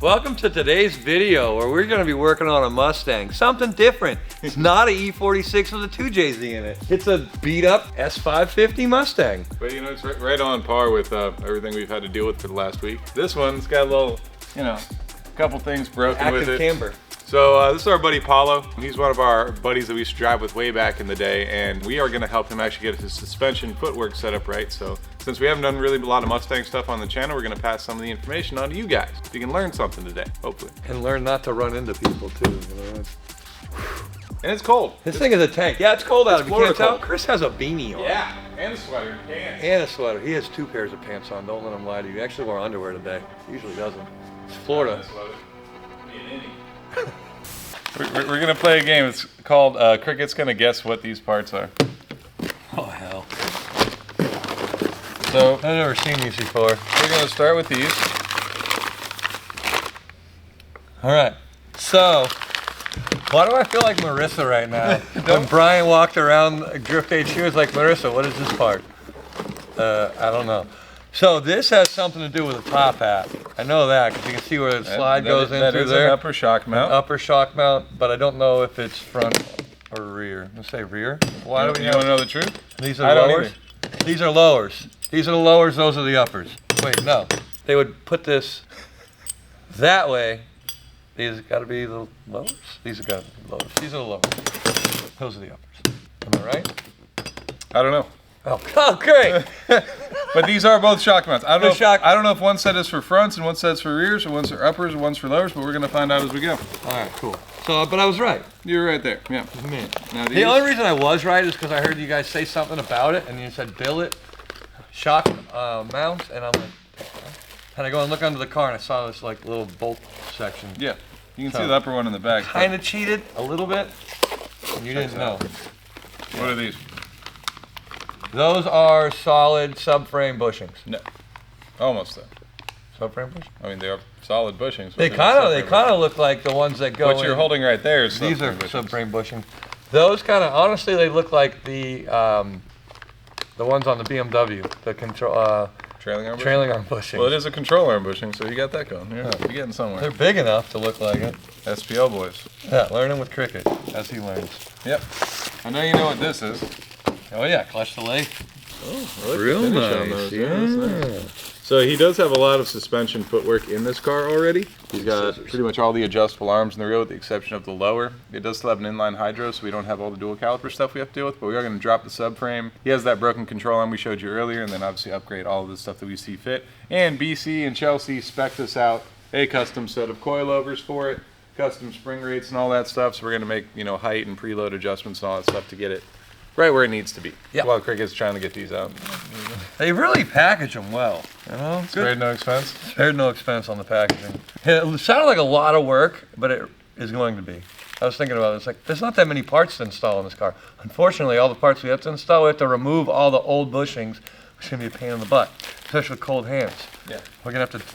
Welcome to today's video where we're going to be working on a Mustang. Something different. It's not a E46 with a 2JZ in it. It's a beat up S550 Mustang. But you know, it's right on par with everything we've had to deal with for the last week. This one's got a little, you know, a couple things broken with it. Active camber. So this is our buddy Paulo. He's one of our buddies that we used to drive with way back in the day, and we are going to help him actually get his suspension footwork set up right. So since we haven't done really a lot of Mustang stuff on the channel, we're going to pass some of the information on to you guys. You can learn something today, hopefully. And learn not to run into people too. You know? And it's cold. This thing is a tank. Yeah, it's cold out. If you can't tell, cold. Chris has a beanie on. Yeah, and a sweater and pants. And a sweater. He has 2 pairs of pants on. Don't let him lie to you. He actually wore underwear today. He usually doesn't. It's Florida. We're gonna play a game. It's called Cricket's Gonna Guess What These Parts Are. Oh hell. So I've never seen these before. we're gonna start with these. Alright. So why do I feel like Marissa right now? When Brian walked around Drift Age, she was like, Marissa, what is this part? I don't know. So this has something to do with the top hat. I know that because you can see where the slide goes in through there. An upper shock mount. Upper shock mount, but I don't know if it's front or rear. Let's say rear. Why do we You want to know the truth? These are lowers. These are lowers. These are the lowers. Those are the uppers. Wait, no. They would put this that way. These got to be the lowers. These have got to be the lowers. These are the lowers. Those are the uppers. Am I right? I don't know. Oh, great. But these are both shock mounts. I don't know if one set is for fronts and one set's for rears, or one's for uppers and one's for lowers, but we're gonna find out as we go. All right, cool. So, but I was right. You were right there. Yeah. Man. Now The only reason I was right is because I heard you guys say something about it, and you said billet, shock mounts, and I'm like, and I go and look under the car, and I saw this like little bolt section. Yeah. You can see the upper one in the back. Kind of cheated a little bit, and you didn't know. What are these? Those are solid subframe bushings. No. Almost though. Subframe bushings? I mean, they are solid bushings. They kind of look like the ones that go What you're holding right there is These are bushings. subframe bushings. Those kind of, honestly, they look like the ones on the BMW, the control Trailing arm bushings. Well, it is a control arm bushing, so you got that going. You're getting somewhere. They're big enough to look like it. SPL boys. Yeah, learning with Cricket as he learns. Yep. I know you know what this is. Oh yeah, clutch delay. Oh, Real nice, Nice. yeah. So he does have a lot of suspension footwork in this car already. He's got pretty much all the adjustable arms in the rear with the exception of the lower. It does still have an inline hydro, so we don't have all the dual caliper stuff we have to deal with, but we are going to drop the subframe. He has that broken control arm we showed you earlier, and then obviously upgrade all of the stuff that we see fit. And BC and Chelsea spec'd us out a custom set of coilovers for it, custom spring rates and all that stuff, so we're going to make, you know, height and preload adjustments and all that stuff to get it right where it needs to be. Yep. While Cricket's trying to get these out. They really package them well. You know, Spared no expense. Spared no expense on the packaging. It sounded like a lot of work, but it is going to be. I was thinking about it. It's like there's not that many parts to install in this car. Unfortunately, all the parts we have to install, we have to remove all the old bushings, which is going to be a pain in the butt, especially with cold hands. Yeah. We're going to have to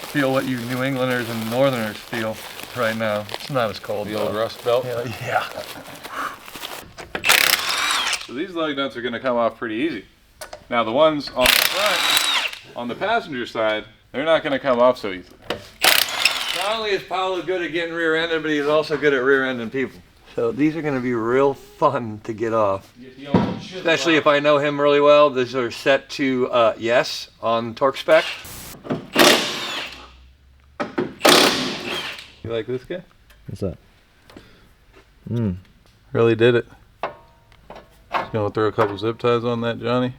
feel what you New Englanders and Northerners feel right now. It's not as cold. The old rust belt. Yeah. So these lug nuts are going to come off pretty easy. Now the ones on the front, on the passenger side, they're not going to come off so easily. Not only is Paulo good at getting rear-ended, but he's also good at rear-ending people. So these are going to be real fun to get off. Especially if I know him really well. These are set to yes on torque spec. You like this guy? What's that? Really did it. Just going to throw a couple zip ties on that, Johnny.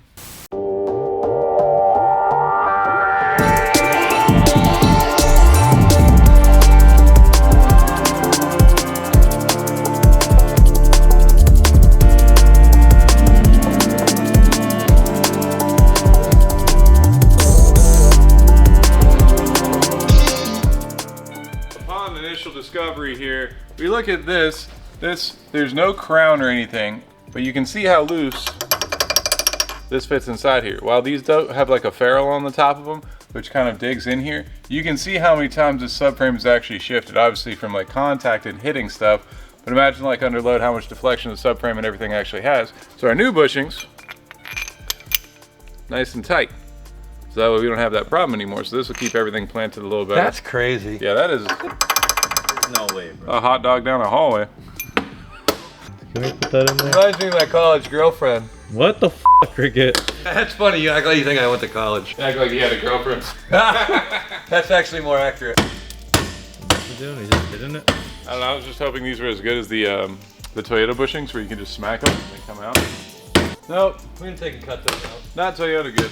Discovery here. We look at this, there's no crown or anything, but you can see how loose this fits inside here. While these don't have like a ferrule on the top of them, which kind of digs in here, you can see how many times this subframe is actually shifted, obviously from like contact and hitting stuff, but imagine like under load how much deflection the subframe and everything actually has. So our new bushings, nice and tight. So that way we don't have that problem anymore. So this will keep everything planted a little better. That's crazy. Yeah, that is No way, bro. a hot dog down a hallway. Can we put that in there? Reminds me of my college girlfriend. What the f, Cricket? That's funny. You act like you think I went to college. Act like he had a girlfriend. That's actually more accurate. What's he doing? He's just hitting it? I don't know, I was just hoping these were as good as the Toyota bushings where you can just smack them and they come out. Nope, We're gonna take and cut this out. not Toyota good.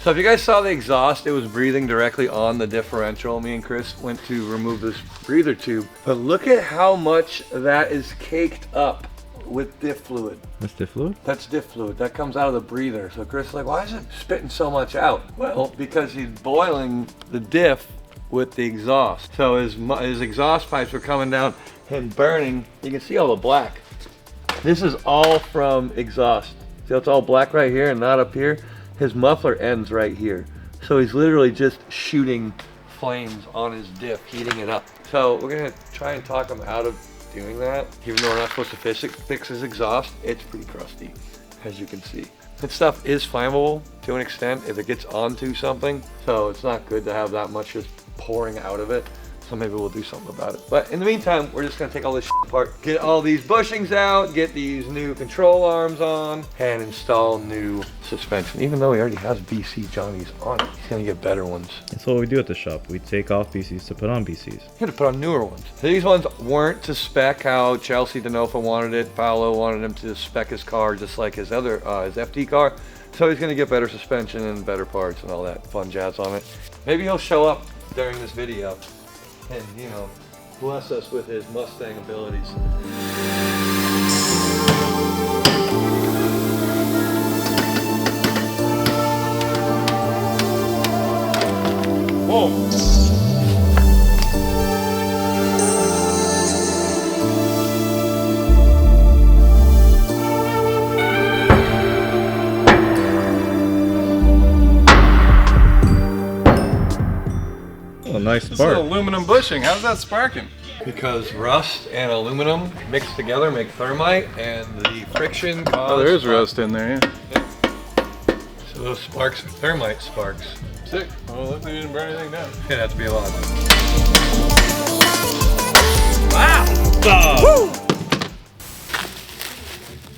So if you guys saw the exhaust, it was breathing directly on the differential. Me and Chris went to remove this breather tube, but look at how much that is caked up with diff fluid. That's diff fluid? That's diff fluid. That comes out of the breather. So Chris is like, why is it spitting so much out? Well, because he's boiling the diff with the exhaust. So his exhaust pipes are coming down and burning. You can see all the black. This is all from exhaust. See how it's all black right here and not up here? His muffler ends right here. So he's literally just shooting flames on his diff, heating it up. So we're gonna try and talk him out of doing that. Even though we're not supposed to fix his exhaust, it's pretty crusty, as you can see. This stuff is flammable to an extent if it gets onto something. So it's not good to have that much just pouring out of it. So maybe we'll do something about it. But in the meantime, we're just gonna take all this shit apart, get all these bushings out, get these new control arms on, and install new suspension. Even though he already has BC Johnnies on it, he's gonna get better ones. That's what we do at the shop. We take off BCs to put on BCs. He had to put on newer ones. These ones weren't to spec how Chelsea DeNofa wanted it. Paolo wanted him to spec his car just like his other, his FT car. So he's gonna get better suspension and better parts and all that fun jazz on it. Maybe he'll show up during this video and, you know, bless us with his Mustang abilities. Whoa! Oh, nice It's an spark. aluminum bushing. How's that sparking? Because rust and aluminum mixed together make thermite, and the friction causes... Oh, there is rust in there, yeah. So those sparks are thermite sparks. Sick. Well, look, we didn't burn anything down. It'd have to be a lot.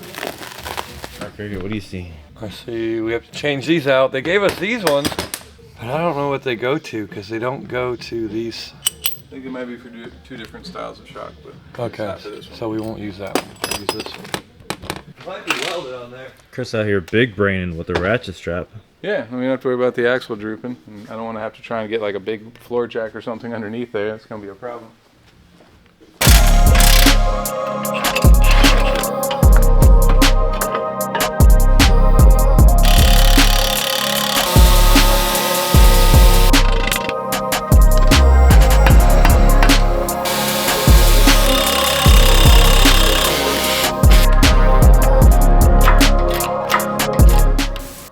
Alright, Cricket, what do you see? I see we have to change these out. They gave us these ones, but I don't know what they go to because they don't go to these. I think it might be for two different styles of shock, but it's Okay, not for this one. so we won't use that one. We'll use this one. Might be welded on there. Chris out here big braining with the ratchet strap. Yeah, I mean, you don't have to worry about the axle drooping. And I don't want to have to try and get like a big floor jack or something underneath there. It's going to be a problem.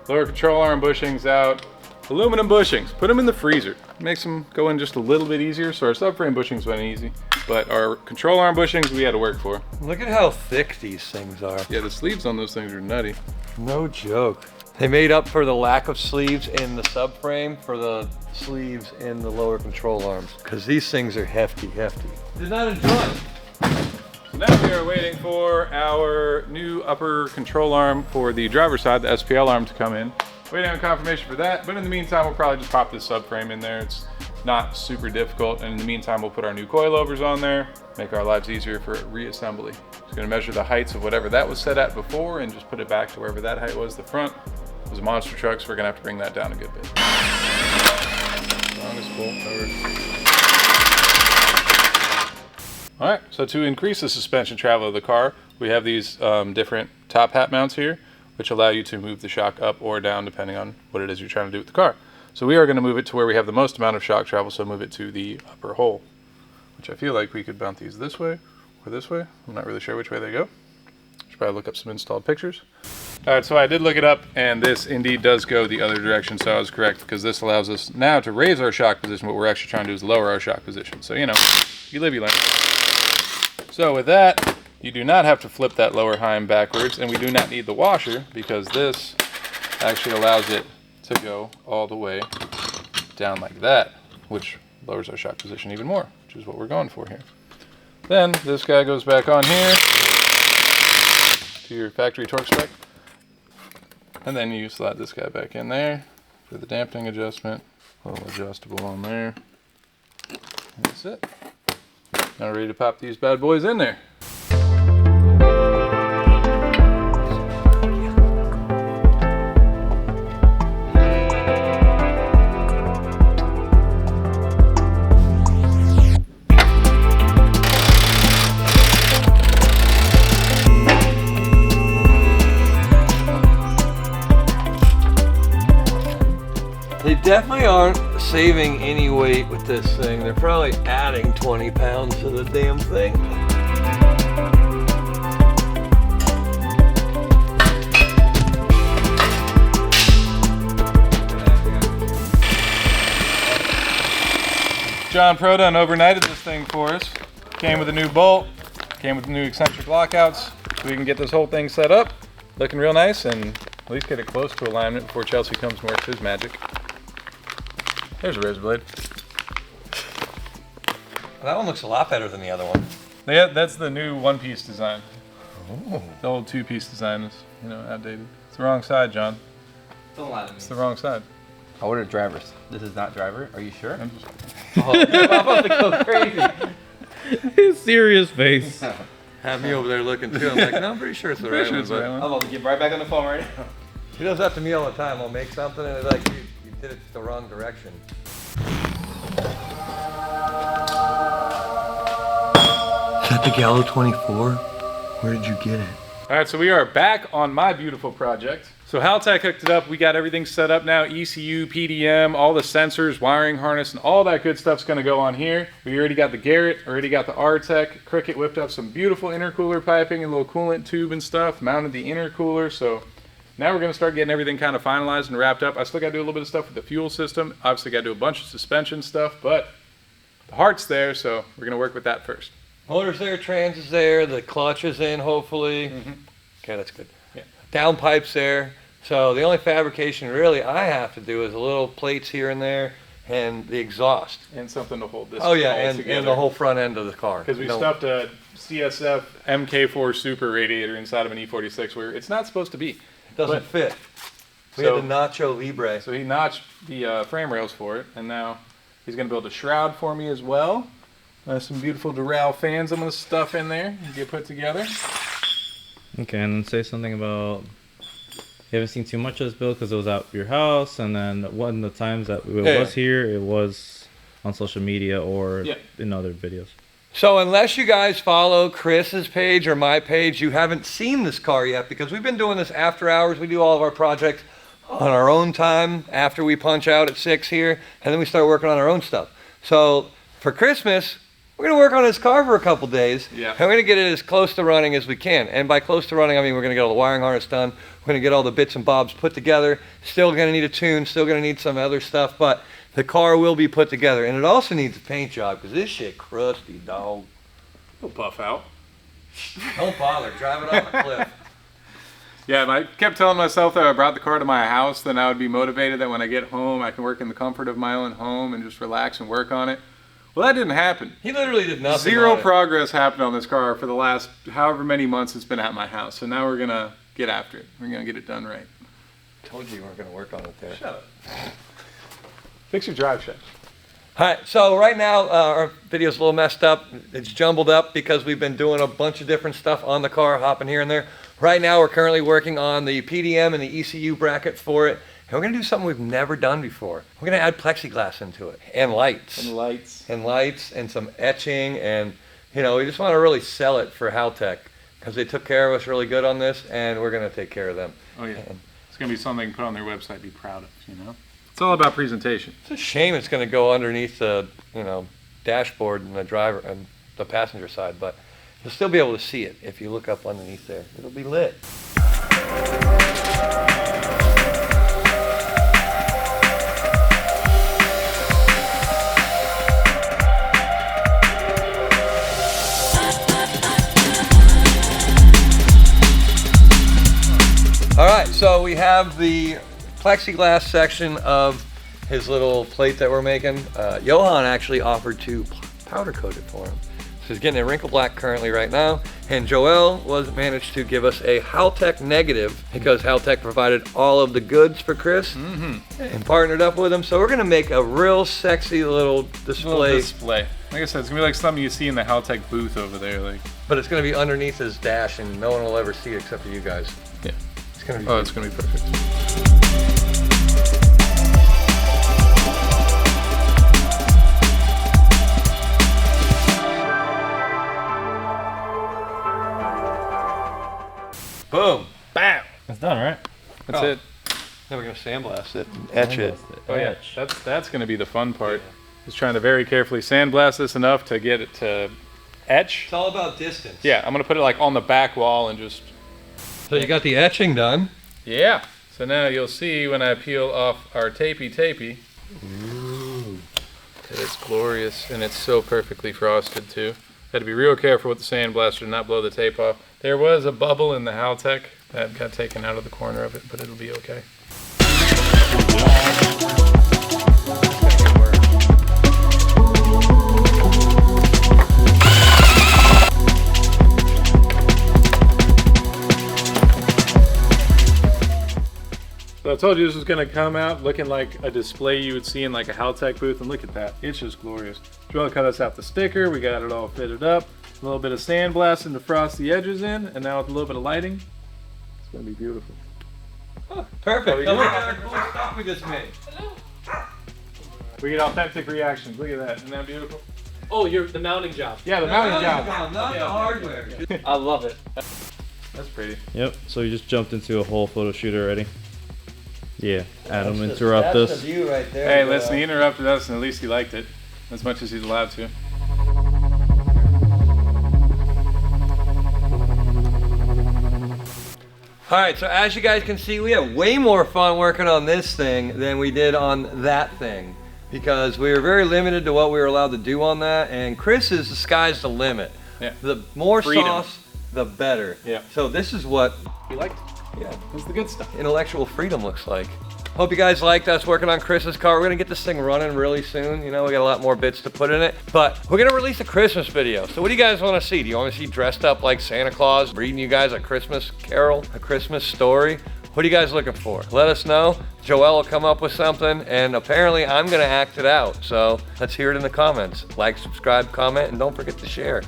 Lower control arm bushings out. Aluminum bushings, put them in the freezer. Makes them go in just a little bit easier. So our subframe bushings went easy, but our control arm bushings we had to work for. Look at how thick these things are. Yeah, the sleeves on those things are nutty. No joke. They made up for the lack of sleeves in the subframe for the sleeves in the lower control arms. Because these things are hefty. Did not enjoy it. So now we are waiting for our new upper control arm for the driver's side, the SPL arm, to come in. Waiting on confirmation for that, but in the meantime, we'll probably just pop this subframe in there. It's not super difficult, and in the meantime, we'll put our new coilovers on there, make our lives easier for reassembly. Just gonna measure the heights of whatever that was set at before and just put it back to wherever that height was, the front. It was a monster truck, so we're gonna have to bring that down a good bit. Long as full, All right, so to increase the suspension travel of the car, we have these different top hat mounts here, which allow you to move the shock up or down depending on what it is you're trying to do with the car. So we are going to move it to where we have the most amount of shock travel, so move it to the upper hole, which I feel like we could mount these this way or this way. I'm not really sure which way they go. Should probably look up some installed pictures. All right, so I did look it up, and this indeed does go the other direction, so I was correct, because this allows us now to raise our shock position. What we're actually trying to do is lower our shock position. So, you know, you live, you learn. So with that, you do not have to flip that lower heim backwards, and we do not need the washer because this actually allows it to go all the way down like that, which lowers our shock position even more, which is what we're going for here. Then this guy goes back on here to your factory torque spec. And then you slide this guy back in there for the dampening adjustment. A little adjustable on there. And that's it. Now we're ready to pop these bad boys in there. They definitely aren't saving any weight with this thing. They're probably adding 20 pounds to the damn thing. John Pro done overnighted this thing for us. Came with a new bolt, came with new eccentric lockouts, so we can get this whole thing set up, looking real nice, and at least get it close to alignment before Chelsea comes and works his magic. There's a razor blade. That one looks a lot better than the other one. Yeah, that's the new one-piece design. Oh. The old two-piece design is, outdated. It's the wrong side, John. Don't lie to me. It's the wrong side. I ordered drivers. This is not driver. Are you sure? I'm just... I'm about to go crazy. His serious face. Have me over there looking too. I'm like, no, I'm pretty sure it's the right one. But I'm about to get right back on the phone right now. he does that to me all the time. I'll make something and it's like, you did it the wrong direction. Is that the Gallo 24? Where did you get it? All right, so we are back on my beautiful project. So Haltech hooked it up. We got everything set up now. ECU, PDM, all the sensors, wiring harness, and all that good stuff's gonna go on here. We already got the Garrett, already got the R-Tech. Cricket whipped up some beautiful intercooler piping, a little coolant tube and stuff, mounted the intercooler. So now we're gonna start getting everything kind of finalized and wrapped up. I still gotta do a little bit of stuff with the fuel system. Obviously gotta do a bunch of suspension stuff, but the heart's there, so we're gonna work with that first. Motor's there, trans is there, the clutch is in, hopefully. Okay, that's good. Yeah. Downpipe's there. So the only fabrication really I have to do is a little plates here and there and the exhaust. And something to hold this Oh yeah, all and together. the whole front end of the car. Because we No- stuffed a CSF MK4 Super radiator inside of an E46 where it's not supposed to be. It doesn't but- fit. We So- had the Nacho Libre. So he notched the frame rails for it, and now he's going to build a shroud for me as well. Some beautiful Doral fans I'm going to stuff in there and get put together. Okay, and then say something about you haven't seen too much of this build because it was at your house, and then one of the times that it Yeah. was here, it was on social media or Yeah. in other videos. So unless you guys follow Chris's page or my page, you haven't seen this car yet because we've been doing this after hours. We do all of our projects on our own time after we punch out at 6 here, and then we start working on our own stuff. So for Christmas, we're gonna work on this car for a couple days, Yeah. and we're gonna get it as close to running as we can. And by close to running, I mean we're gonna get all the wiring harness done, we're gonna get all the bits and bobs put together, still gonna need a tune, still gonna need some other stuff, but the car will be put together. And it also needs a paint job, because this shit crusty, dog. It'll buff out. Don't bother, drive it off a cliff. Yeah, and I kept telling myself that I brought the car to my house, then I would be motivated that when I get home, I can work in the comfort of my own home and just relax and work on it. Well, that didn't happen. He literally did nothing. Zero on it. progress happened on this car for the last however many months it's been at my house. So now we're going to get after it. We're going to get it done right. Told you weren't gonna work on it there. Shut up. Fix your drive shaft. All right, so right now our video's a little messed up. It's jumbled up because we've been doing a bunch of different stuff on the car, hopping here and there. Right now we're currently working on the PDM and the ECU bracket for it. And we're gonna do something we've never done before. We're gonna add plexiglass into it and lights. And lights. And lights and some etching, and we just want to really sell it for Haltech because they took care of us really good on this, and we're going to take care of them. Oh, yeah. And It's going to be something they can put on their website, be proud of, It's all about presentation. it's a shame it's going to go underneath the dashboard and the driver and the passenger side, but you'll still be able to see it if you look up underneath there. It'll be lit. All right, so we have the plexiglass section of his little plate that we're making. Johan actually offered to powder coat it for him. So he's getting a wrinkle black currently right now. And Joel was managed to give us a Haltech negative because Haltech provided all of the goods for Chris and partnered up with him. So we're gonna make a real sexy little display. Like I said, it's gonna be like something you see in the Haltech booth over there. Like, But it's gonna be underneath his dash and no one will ever see it except for you guys. yeah. It's gonna be Oh, it's gonna be perfect. boom, bam. It's done, right? That's Oh. it. Now we're gonna sandblast it, and etch it. Oh yeah, that's gonna be the fun part. Just trying to very carefully sandblast this enough to get it to etch. It's all about distance. Yeah, I'm gonna put it like on the back wall and just. So you got the etching done. Yeah. So now you'll see when I peel off our tapey. That it's glorious and it's so perfectly frosted too. Had to be real careful with the sandblaster to not blow the tape off. There was a bubble in the Haltech that got taken out of the corner of it, but it'll be okay. So I told you this was going to come out looking like a display you would see in like a Haltech booth, and look at that. It's just glorious. Joel cut us out the sticker. We got it all fitted up. A little bit of sandblasting to frost the edges in, and now with a little bit of lighting, it's going to be beautiful. Oh, perfect. Look at our cool stuff we just made. We get authentic reactions. Look at that. Isn't that beautiful? Oh, the mounting job. Yeah, the mounting job. Not the hardware. I love it. That's pretty. Yep. So you just jumped into a whole photo shoot already. Yeah. Adam, interrupt us. That's the view right there. Hey, listen, he interrupted us, and at least he liked it as much as he's allowed to. All right, so as you guys can see, we had way more fun working on this thing than we did on that thing because we were very limited to what we were allowed to do on that, and Chris is the sky's the limit. Yeah. The more Freedom. sauce, the better. Yeah. So this is what He liked it. yeah, That's the good stuff. intellectual freedom looks like. Hope you guys liked us working on Chris's car. We're gonna get this thing running really soon. You know, we got a lot more bits to put in it, but we're gonna release a Christmas video. So what do you guys wanna see? Do you wanna see dressed up like Santa Claus, reading you guys a Christmas carol, a Christmas story? What are you guys looking for? Let us know. Joel will come up with something, and apparently I'm gonna act it out. So let's hear it in the comments. Like, subscribe, comment, and don't forget to share.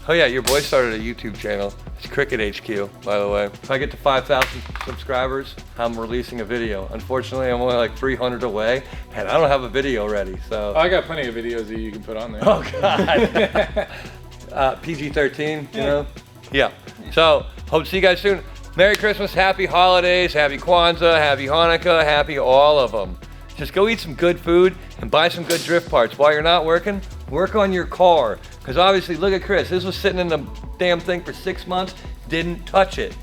Oh yeah, your boy started a YouTube channel. It's Cricket HQ, by the way. If I get to 5,000 subscribers, I'm releasing a video. Unfortunately, I'm only like 300 away, and I don't have a video ready, so. I got plenty of videos that you can put on there. Oh God. PG-13, you know? Yeah. So, hope to see you guys soon. Merry Christmas, happy holidays, happy Kwanzaa, happy Hanukkah, happy all of them. Just go eat some good food and buy some good drift parts. While you're not working, work on your car. Because obviously, look at Chris. This was sitting in the damn thing for 6 months, didn't touch it.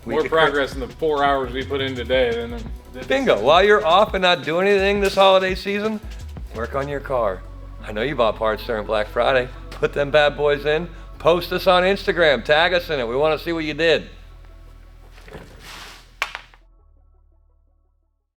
More progress in the 4 hours we put in today than. Bingo. While you're off and not doing anything this holiday season, work on your car. I know you bought parts during Black Friday. Put them bad boys in. Post us on Instagram. Tag us in it. We want to see what you did.